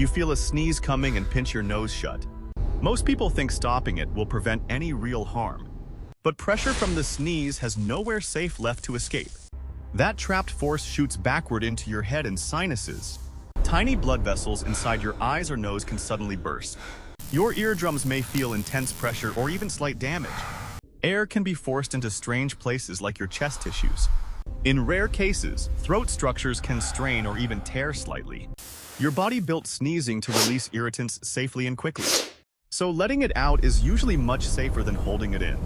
You feel a sneeze coming and pinch your nose shut. Most people think stopping it will prevent any real harm. But pressure from the sneeze has nowhere safe left to escape. That trapped force shoots backward into your head and sinuses. Tiny blood vessels inside your eyes or nose can suddenly burst. Your eardrums may feel intense pressure or even slight damage. Air can be forced into strange places like your chest tissues. In rare cases, throat structures can strain or even tear slightly. Your body built sneezing to release irritants safely and quickly. So letting it out is usually much safer than holding it in.